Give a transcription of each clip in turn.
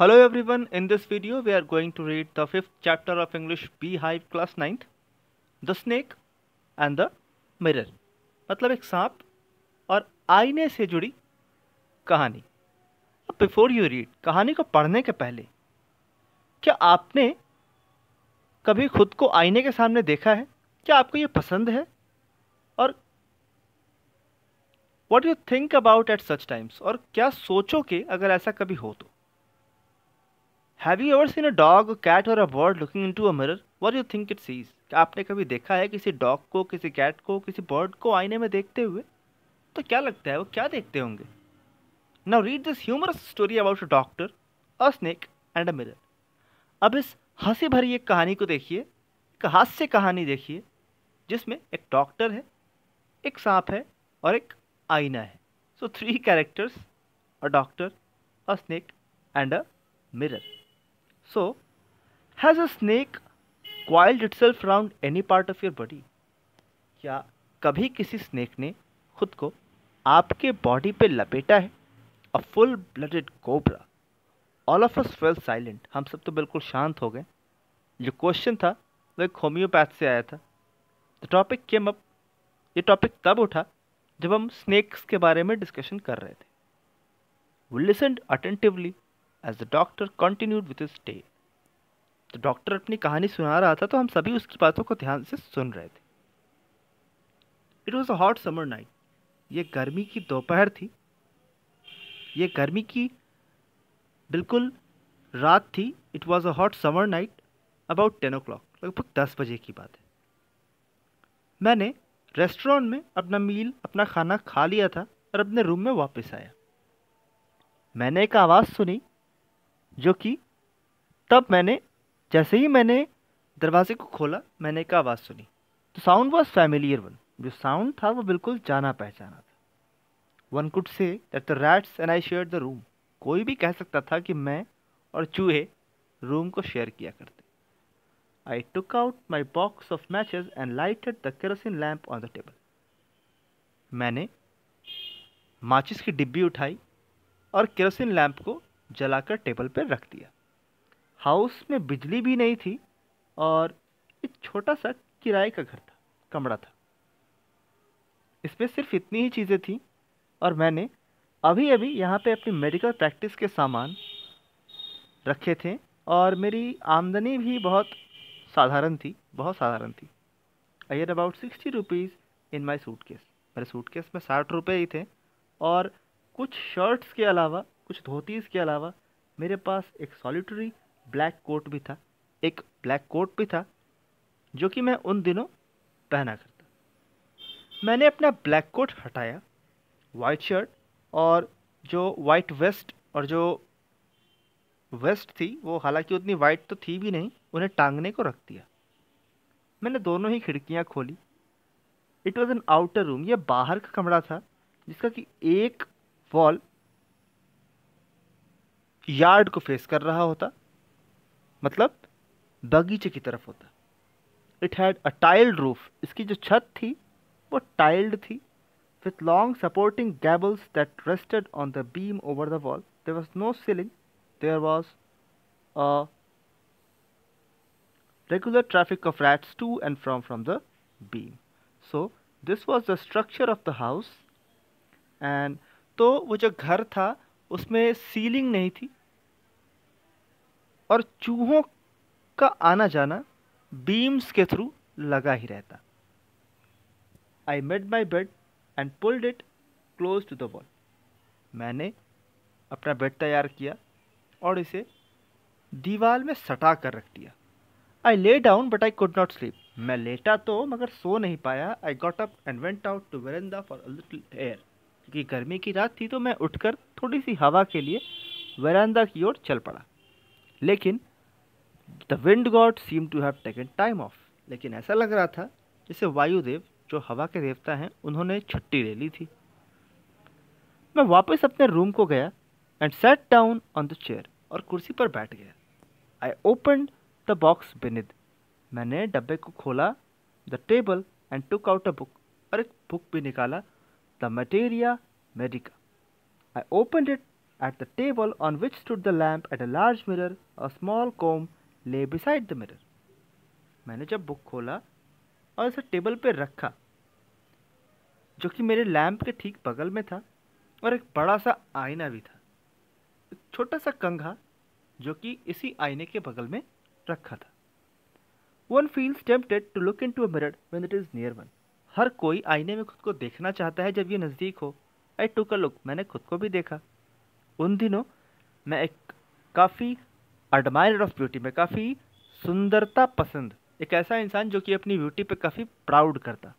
Hello everyone, in this video we are going to read the 5th chapter of English Beehive class 9th, The Snake and the Mirror। मतलब एक सांप और आईने से जुड़ी कहानी। अब बिफोर यू रीड, कहानी को पढ़ने के पहले क्या आपने कभी खुद को आईने के सामने देखा है? क्या आपको ये पसंद है? और what you think about at such times, और क्या सोचोगे अगर ऐसा कभी हो तो? Have you ever seen a dog, a cat or a bird looking into a mirror? What do you think it sees? क्या आपने कभी देखा है किसी डॉग को, किसी कैट को, किसी बर्ड को आईने में देखते हुए? तो क्या लगता है वो क्या देखते होंगे? Now read this humorous story about a doctor, a snake and a mirror. अब इस हंसी भरी एक कहानी को देखिए, एक हास्य कहानी देखिए, जिसमें एक डॉक्टर है, एक सांप है और एक आईना है। So three characters, a doctor, a snake and a mirror. So, has a snake coiled itself around any part of your body? क्या कभी किसी स्नेक ने खुद को आपके बॉडी पे लपेटा है? A full-blooded cobra. All of us fell silent. हम सब तो बिल्कुल शांत हो गए। जो क्वेश्चन था वो एक होम्योपैथ से आया था। The topic came up. ये टॉपिक तब उठा जब हम स्नेक्स के बारे में डिस्कशन कर रहे थे। We listened attentively as the doctor continued with his tale. तो डॉक्टर अपनी कहानी सुना रहा था तो हम सभी उसकी बातों को ध्यान से सुन रहे थे। It was a hot summer night. ये गर्मी की दोपहर थी। ये गर्मी की बिल्कुल रात थी। It was a hot summer night about 10 o'clock, लगभग 10 बजे की बात है। मैंने रेस्टोरेंट में अपना खाना खा लिया था और अपने रूम में वापस आया। मैंने एक आवाज़ सुनी जो कि जैसे ही मैंने दरवाजे को खोला, मैंने एक आवाज़ सुनी। तो साउंड वॉज फैमिलियर वन। जो साउंड था वो बिल्कुल जाना पहचाना था। One could say that the rats and I shared the room. कोई भी कह सकता था कि मैं और चूहे रूम को शेयर किया करते। I took out my box of matches and lighted the kerosene lamp on the table. मैंने माचिस की डिब्बी उठाई और केरोसिन लैम्प को जलाकर टेबल पर रख दिया। हाउस में बिजली भी नहीं थी और एक छोटा सा किराए का घर था, कमरा था। इसमें सिर्फ इतनी ही चीज़ें थी और मैंने अभी अभी यहाँ पे अपनी मेडिकल प्रैक्टिस के सामान रखे थे और मेरी आमदनी भी बहुत साधारण थी। I had about 60 rupees in my suitcase. मेरे सूटकेस में 60 रुपये ही थे और कुछ शर्ट्स के अलावा, कुछ धोतीज़ के अलावा मेरे पास एक सॉलिटरी ब्लैक कोट भी था जो कि मैं उन दिनों पहना करता। मैंने अपना ब्लैक कोट हटाया, वाइट शर्ट और जो वाइट वेस्ट और जो वेस्ट थी वो हालांकि उतनी वाइट तो थी भी नहीं, उन्हें टांगने को रख दिया। मैंने दोनों ही खिड़कियां खोली। It was N outer room. यह बाहर का कमरा था जिसका कि एक वॉल यार्ड को फेस कर रहा होता, मतलब बगीचे की तरफ होता। It had a tiled roof. इसकी जो छत थी वो टाइल्ड थी, with long supporting gables that rested on the beam over the wall. There was no ceiling. There was a regular traffic of rats to and from the beam. So this was the structure of the house. And तो वो जो घर था उसमें ceiling नहीं थी और चूहों का आना जाना बीम्स के थ्रू लगा ही रहता। I made my bed and pulled it close to the wall. मैंने अपना बेड तैयार किया और इसे दीवार में सटा कर रख दिया। I lay down but I could not sleep. मैं लेटा तो मगर सो नहीं पाया। I got up and went out to veranda for a little air. क्योंकि गर्मी की रात थी तो मैं उठकर थोड़ी सी हवा के लिए वेरांडा की ओर चल पड़ा। लेकिन the wind god seemed to have taken time off. लेकिन ऐसा लग रहा था जैसे वायुदेव, जो हवा के देवता हैं, उन्होंने छुट्टी ले ली थी। मैं वापस अपने रूम को गया and sat down on the chair, और कुर्सी पर बैठ गया। I opened the box beneath. मैंने डब्बे को खोला, the table, and took out a book, और एक बुक भी निकाला, the materia Medica. I opened it At the table on which stood the lamp and a large mirror, a small comb lay beside the mirror. मैंने जब book खोला और इसे table पर रखा, जो कि मेरे लैंप के ठीक बगल में था, और एक बड़ा सा आईना भी था, एक छोटा सा कंघा जो कि इसी आईने के बगल में रखा था। One feels tempted to look into a mirror when it is near one. हर कोई आईने में खुद को देखना चाहता है जब ये नज़दीक हो। आई टुक अ लुक, मैंने खुद को भी देखा। उन दिनों मैं एक काफ़ी एडमायरर ऑफ ब्यूटी, में काफ़ी सुंदरता पसंद, एक ऐसा इंसान जो कि अपनी ब्यूटी पे काफ़ी प्राउड करता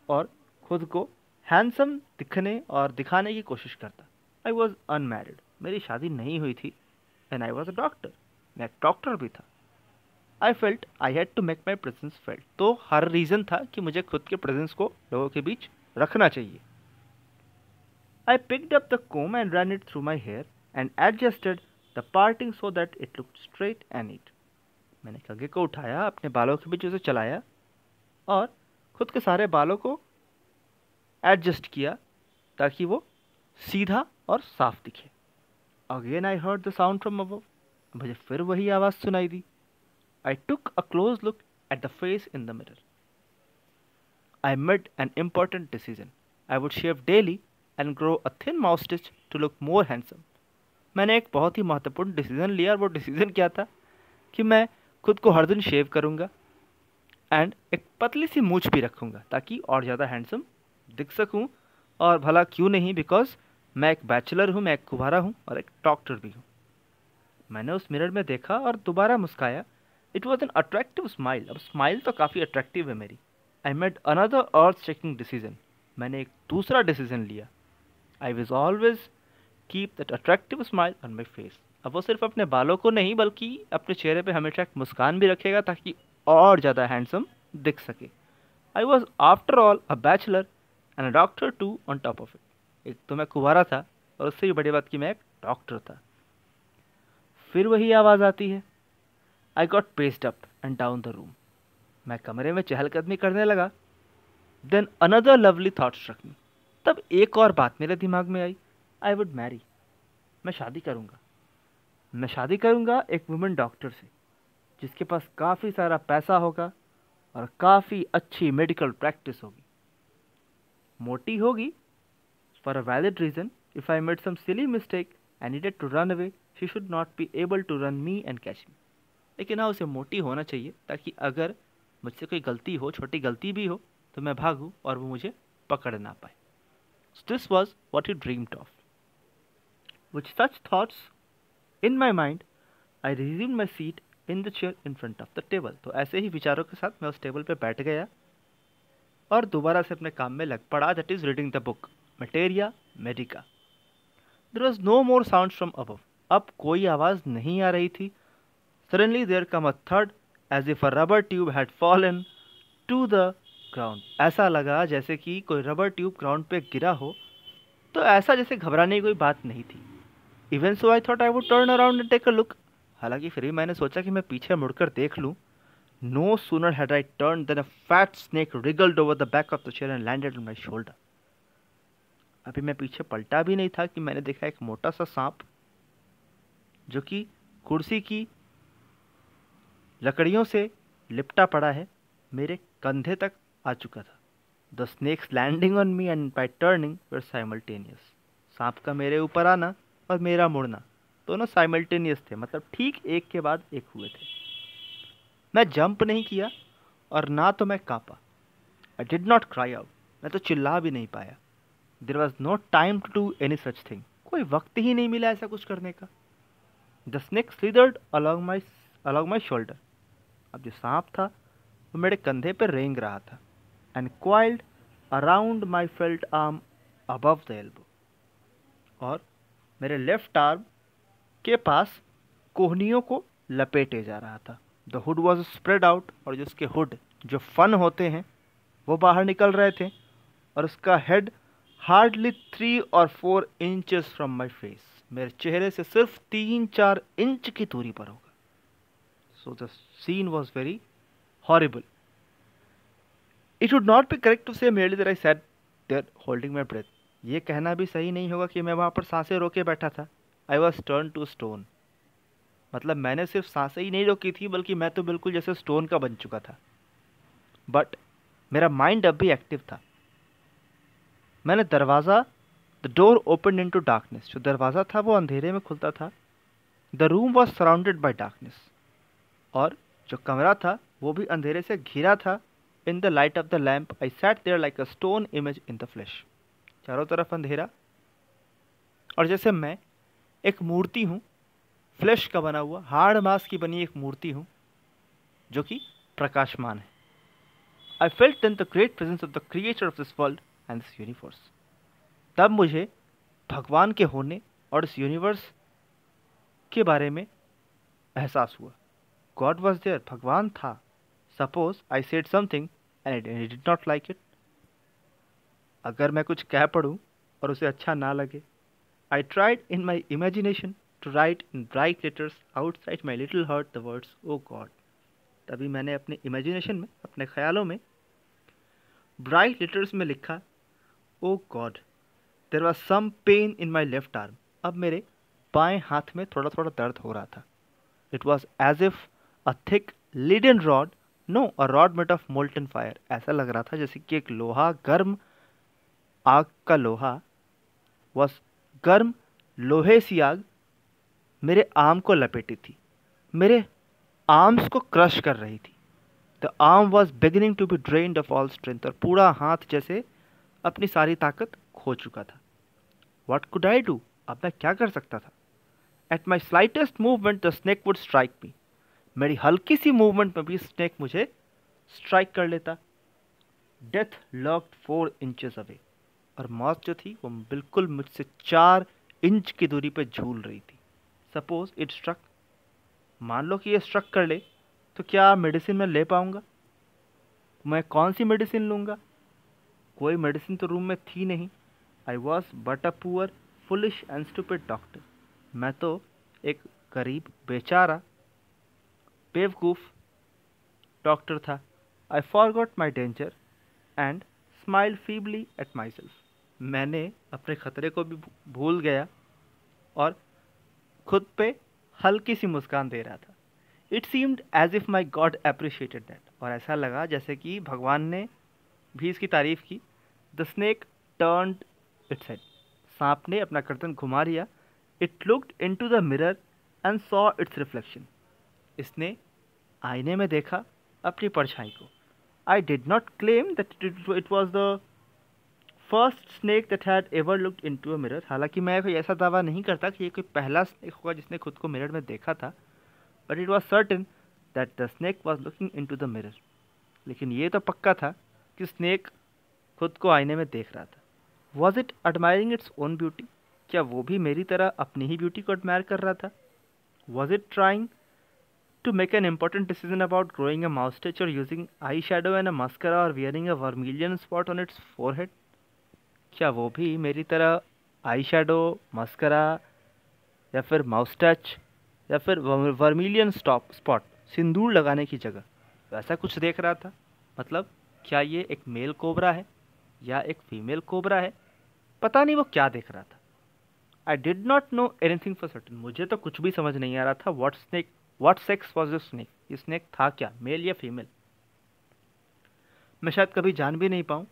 और खुद को हैंडसम दिखने और दिखाने की कोशिश करता। आई वॉज अनमैरिड, मेरी शादी नहीं हुई थी, and I was a doctor, मैं एक डॉक्टर भी था। I felt I had to make my presence felt, तो हर रीज़न था कि मुझे खुद के प्रेजेंस को लोगों के बीच रखना चाहिए। I picked up the comb and ran it through my hair and adjusted the parting so that it looked straight and neat. मैंने कंघे को उठाया, अपने बालों के बीच उसे चलाया और खुद के सारे बालों को एडजस्ट किया ताकि वो सीधा और साफ दिखे। Again I heard the sound from above, मुझे फिर वही आवाज़ सुनाई दी। I took a close look at the face in the mirror. I made an important decision, I would shave daily and grow a thin moustache to look more handsome. मैंने एक बहुत ही महत्वपूर्ण डिसीजन लिया, और वो डिसीजन क्या था कि मैं खुद को हर दिन शेव करूँगा एंड एक पतली सी मूछ भी रखूँगा ताकि और ज़्यादा हैंडसम दिख सकूँ। और भला क्यों नहीं, बिकॉज मैं एक बैचलर हूँ, मैं एक कुंवारा हूँ और एक डॉक्टर भी हूँ। मैंने उस मिरर में देखा और दोबारा मुस्काया। It was an attractive smile, अब स्माइल तो काफ़ी अट्रैक्टिव है मेरी। I made another earth shaking decision, मैंने एक दूसरा डिसीजन लिया। I will always keep that attractive smile on my face. अब वो सिर्फ अपने बालों को नहीं बल्कि अपने चेहरे पे हमेशा एक मुस्कान भी रखेगा ताकि और ज़्यादा हैंडसम दिख सके। I was after all a bachelor and a doctor too on top of it. एक तो मैं कुंवारा था और उससे भी बड़ी बात कि मैं एक डॉक्टर था। फिर वही आवाज़ आती है। I got paced up and down the room, मैं कमरे में चहलकदमी करने लगा। Then another lovely thought struck me, तब एक और बात मेरे दिमाग में आई। आई वुड मैरी, मैं शादी करूँगा। मैं शादी करूँगा एक वुमेन डॉक्टर से जिसके पास काफ़ी सारा पैसा होगा और काफ़ी अच्छी मेडिकल प्रैक्टिस होगी। मोटी होगी for a valid reason. If I made some silly mistake I needed to run away, she should not be able to run me and catch me. लेकिन हाँ, उसे मोटी होना चाहिए ताकि अगर मुझसे कोई गलती हो, छोटी गलती भी हो, तो मैं भागूँ और वो मुझे पकड़ ना पाए। So this was what he dreamed of. With such thoughts in my mind, I resumed my seat in the chair in front of the table. तो ऐसे ही विचारों के साथ मैं उस टेबल पे बैठ गया और दोबारा से अपने काम में लग पड़ा, that is reading the book Materia Medica. There was no more sounds from above. अब कोई आवाज़ नहीं आ रही थी। Suddenly there came a thud as if a rubber tube had fallen to the ground. ऐसा लगा जैसे कि कोई रबर ट्यूब ग्राउंड पे गिरा हो। तो ऐसा जैसे घबराने की कोई बात नहीं थी। Even so I thought I would turn around and take a look. हालांकि फिर भी मैंने सोचा कि मैं पीछे मुड़कर देख लूं। No sooner had I turn then a fat snake wriggled over the back of the chair and landed on my shoulder. अभी मैं पीछे पलटा भी नहीं था कि मैंने देखा एक मोटा सा सांप जो कि कुर्सी की लकड़ियों से लिपटा पड़ा है, मेरे कंधे तक आ चुका था। The snake's landing on me and by turning were simultaneous. सांप का मेरे ऊपर आना और मेरा मुड़ना दोनों साइमल्टेनियस थे, मतलब ठीक एक के बाद एक हुए थे। मैं जंप नहीं किया और ना तो मैं कांपा। I did not cry out, मैं तो चिल्ला भी नहीं पाया। There was no time to do any such thing, कोई वक्त ही नहीं मिला ऐसा कुछ करने का। The snake slithered along my shoulder. अब जो सांप था वो मेरे कंधे पर रेंग रहा था and coiled around my felt arm above the elbow. और मेरे लेफ्ट आर्म के पास कोहनियों को लपेटे जा रहा था। The hood was spread out, और जो उसके हुड जो फन होते हैं वो बाहर निकल रहे थे, और उसका head hardly 3 or 4 inches from my face, मेरे चेहरे से सिर्फ 3-4 इंच की दूरी पर होगा। So the scene was very horrible. It would not be correct to say merely that I sat there holding my breath. ये कहना भी सही नहीं होगा कि मैं वहाँ पर सांसें रोके बैठा था। I was turn to stone. मतलब मैंने सिर्फ सांसें ही नहीं रोकी थी, बल्कि मैं तो बिल्कुल जैसे स्टोन का बन चुका था। बट मेरा माइंड अब भी एक्टिव था। मैंने दरवाज़ा, the door open into darkness. जो दरवाज़ा था वो अंधेरे में खुलता था। The room was surrounded by darkness. और जो कमरा था वो भी अंधेरे से घिरा था। In the light of the lamp I sat there like a stone image in the flash. चारों तरफ अंधेरा, और जैसे मैं एक मूर्ति हूँ, फ्लैश का बना हुआ, हार्ड मास की बनी एक मूर्ति हूँ जो कि प्रकाशमान है। I felt then the great presence of the creator of this world and this universe. तब मुझे भगवान के होने और इस यूनिवर्स के बारे में एहसास हुआ। गॉड वॉज देयर, भगवान था। Suppose I said something and it did not like it. अगर मैं कुछ कह पढ़ूँ और उसे अच्छा ना लगे, I tried in my imagination to write in bright letters outside my little heart the words O God. तभी मैंने अपने इमेजिनेशन में, अपने ख्यालों में ब्राइट लेटर्स में लिखा, O God. There was some pain in my left arm. अब मेरे बाएं हाथ में थोड़ा थोड़ा दर्द हो रहा था। It was as if a thick leaden rod, no, a rod made of molten fire. ऐसा लग रहा था जैसे कि एक लोहा, गर्म आग का लोहा, वॉज गर्म लोहे सी आग मेरे आर्म को लपेटी थी, मेरे आर्म्स को क्रश कर रही थी। The arm was beginning to be drained of all strength. और पूरा हाथ जैसे अपनी सारी ताकत खो चुका था। What could I do? अब मैं क्या कर सकता था? At my slightest movement the snake would strike मी। मेरी हल्की सी मूवमेंट में भी स्नेक मुझे स्ट्राइक कर लेता। Death locked 4 inches away. और मौत जो थी वो बिल्कुल मुझसे 4 इंच की दूरी पर झूल रही थी। सपोज इट स्ट्रक, मान लो कि ये स्ट्रक कर ले, तो क्या मेडिसिन मैं ले पाऊंगा? मैं कौन सी मेडिसिन लूंगा? कोई मेडिसिन तो रूम में थी नहीं। I was but a poor foolish and stupid doctor. मैं तो एक गरीब, बेचारा, बेवकूफ़ डॉक्टर था। I forgot my danger and smile feebly at my self. मैंने अपने खतरे को भी भूल गया और खुद पे हल्की सी मुस्कान दे रहा था। It seemed as if my God appreciated that. और ऐसा लगा जैसे कि भगवान ने भी इसकी तारीफ की। The snake turned its head. सांप ने अपना गर्दन घुमा लिया। It looked into the mirror and saw its reflection. इसने आईने में देखा अपनी परछाई को। I did not claim that it was the first snake that had ever looked into a mirror. हालांकि मैं कोई ऐसा दावा नहीं करता कि ये कोई पहला स्नेक होगा जिसने खुद को मिरर में देखा था। But it was certain that the snake was looking into the mirror. लेकिन ये तो पक्का था कि स्नेक खुद को आईने में देख रहा था। Was it admiring its own beauty? क्या वो भी मेरी तरह अपनी ही ब्यूटी को एडमायर कर रहा था? Was it trying to make an important decision about growing a moustache or using eyeshadow and a mascara or wearing a vermilion spot on its forehead? क्या वो भी मेरी तरह आई शेडो, मस्करा या फिर माउस्टैच या फिर वर्मिलियन स्पॉट, सिंदूर लगाने की जगह वैसा कुछ देख रहा था? मतलब क्या ये एक मेल कोबरा है या एक फीमेल कोबरा है? पता नहीं वो क्या देख रहा था। आई did not know anything for certain. मुझे तो कुछ भी समझ नहीं आ रहा था। What sex was the snake? ये स्नेक था क्या, मेल या फीमेल? मैं शायद कभी जान भी नहीं पाऊँ।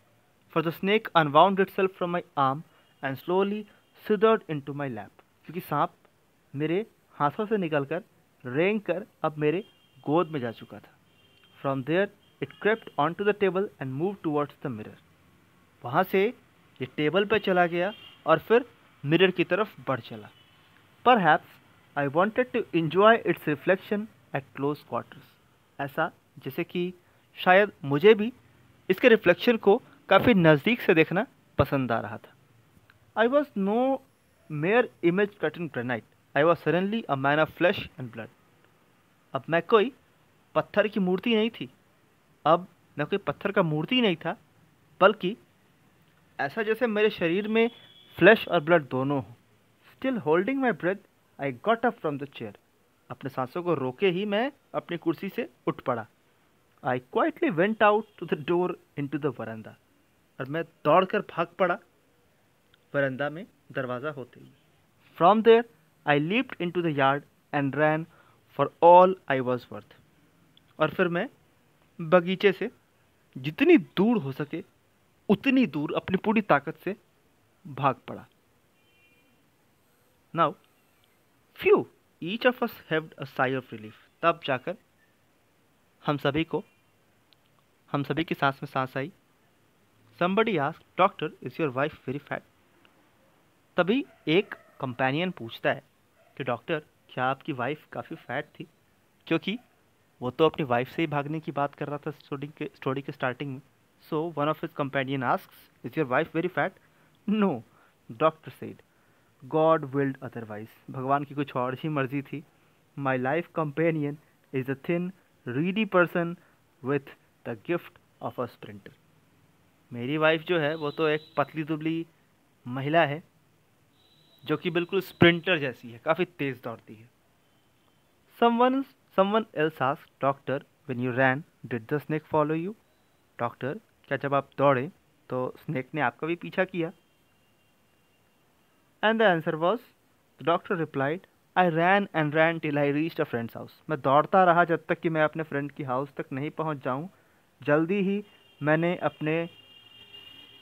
For the snake unwound itself from my arm and slowly slithered into my lap. क्योंकि सांप मेरे हाथों से निकलकर रेंग कर अब मेरे गोद में जा चुका था। From there it crept onto the table and move towards the mirror. वहाँ से ये टेबल पर चला गया और फिर मिरर की तरफ बढ़ चला। Perhaps I wanted to enjoy its reflection at close quarters. ऐसा जैसे कि शायद मुझे भी इसके रिफ्लेक्शन को काफ़ी नज़दीक से देखना पसंद आ रहा था। I was no mere image cut in granite. I was suddenly a man of flesh and blood. अब मैं कोई पत्थर की मूर्ति नहीं थी। अब मैं कोई पत्थर का मूर्ति नहीं था, बल्कि ऐसा जैसे मेरे शरीर में फ्लैश और ब्लड दोनों हो। Still holding my breath I got up from the chair. अपने सांसों को रोके ही मैं अपनी कुर्सी से उठ पड़ा। I quietly went out to the door into the veranda. और मैं दौड़कर भाग पड़ा बरंदा में दरवाज़ा होते ही। From there I leapt into the yard and ran for all I was worth. और फिर मैं बगीचे से जितनी दूर हो सके उतनी दूर अपनी पूरी ताकत से भाग पड़ा। Now phew each of us have a sigh of relief. तब जाकर हम सभी की सांस में सांस आई। Somebody asked, doctor is your wife very fat? तभी एक कंपेनियन पूछता है कि डॉक्टर क्या आपकी वाइफ काफ़ी फैट थी? क्योंकि वो तो अपनी वाइफ से ही भागने की बात कर रहा था स्टोरी के स्टार्टिंग में। So one of his companion asks, is your wife very fat? No, doctor said, God willed otherwise. भगवान की कुछ और ही मर्जी थी। My life companion is a thin reedy person with the gift of a sprinter. मेरी wife जो है वो तो एक पतली दुबली महिला है जो कि बिल्कुल स्प्रिंटर जैसी है, काफ़ी तेज़ दौड़ती है। Someone else asked, Doctor, when you ran, did the snake follow you? Doctor, क्या जब आप दौड़े तो स्नेक ने आपका भी पीछा किया? And the answer was, the doctor replied, I ran and ran till I reached a friend's house. मैं दौड़ता रहा जब तक कि मैं अपने फ्रेंड की हाउस तक नहीं पहुंच जाऊं। जल्दी ही मैंने अपने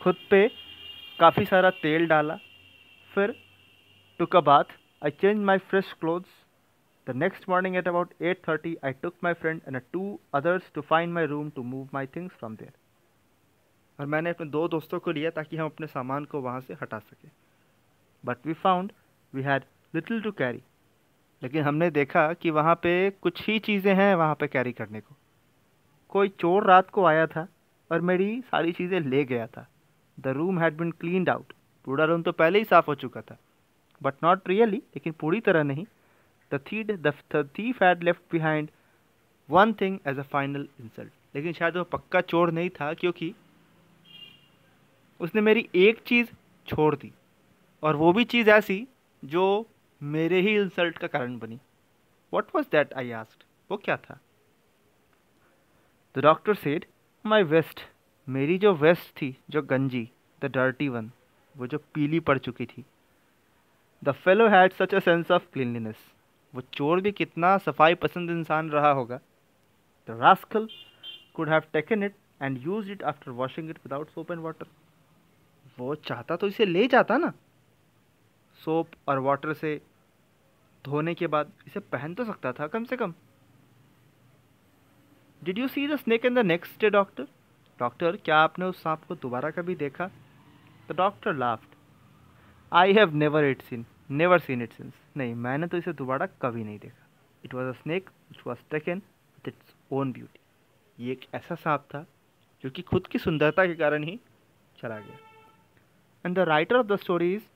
खुद पे काफ़ी सारा तेल डाला, फिर took a bath, I changed my fresh clothes. The next morning at about 8:30, I took my friend and two others to find my room to move my things from there. और मैंने अपने दो दोस्तों को लिया ताकि हम अपने सामान को वहाँ से हटा सकें। But we found we had little to carry. लेकिन हमने देखा कि वहाँ पे कुछ ही चीज़ें हैं वहाँ पे कैरी करने को। कोई चोर रात को आया था और मेरी सारी चीज़ें ले गया था। The room had been cleaned out. पूरा रूम तो पहले ही साफ़ हो चुका था, बट नॉट रियली, लेकिन पूरी तरह नहीं। The thief had left behind one thing as a final insult. लेकिन शायद वो पक्का चोर नहीं था क्योंकि उसने मेरी एक चीज़ छोड़ दी, और वो भी चीज़ ऐसी जो मेरे ही इंसल्ट का कारण बनी। What was that? I asked. वो क्या था? The doctor said, my vest. मेरी जो वेस्ट थी, जो गंजी, the dirty one, वो जो पीली पड़ चुकी थी। The fellow had such a sense of cleanliness. वो चोर भी कितना सफाई पसंद इंसान रहा होगा। The rascal could have taken it and used it after washing it without soap and water. वो चाहता तो इसे ले जाता ना, सोप और वाटर से धोने के बाद इसे पहन तो सकता था कम से कम। Did you see the snake in the next day, doctor? Doctor, क्या आपने उस सांप को दोबारा कभी देखा? The doctor laughed. I have never seen it since. नहीं, मैंने तो इसे दोबारा कभी नहीं देखा। It was a snake which was taken with its own beauty. ये एक ऐसा सांप था जो कि खुद की सुंदरता के कारण ही चला गया। And the writer of the story is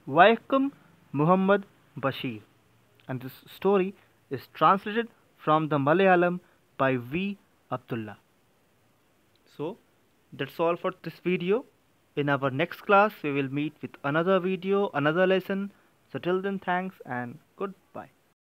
Waikum Muhammad Bashir. And this story is translated from the Malayalam by V. Abdullah. So, that's all for this video. In our next class, we will meet with another video, another lesson. So till then, thanks and goodbye.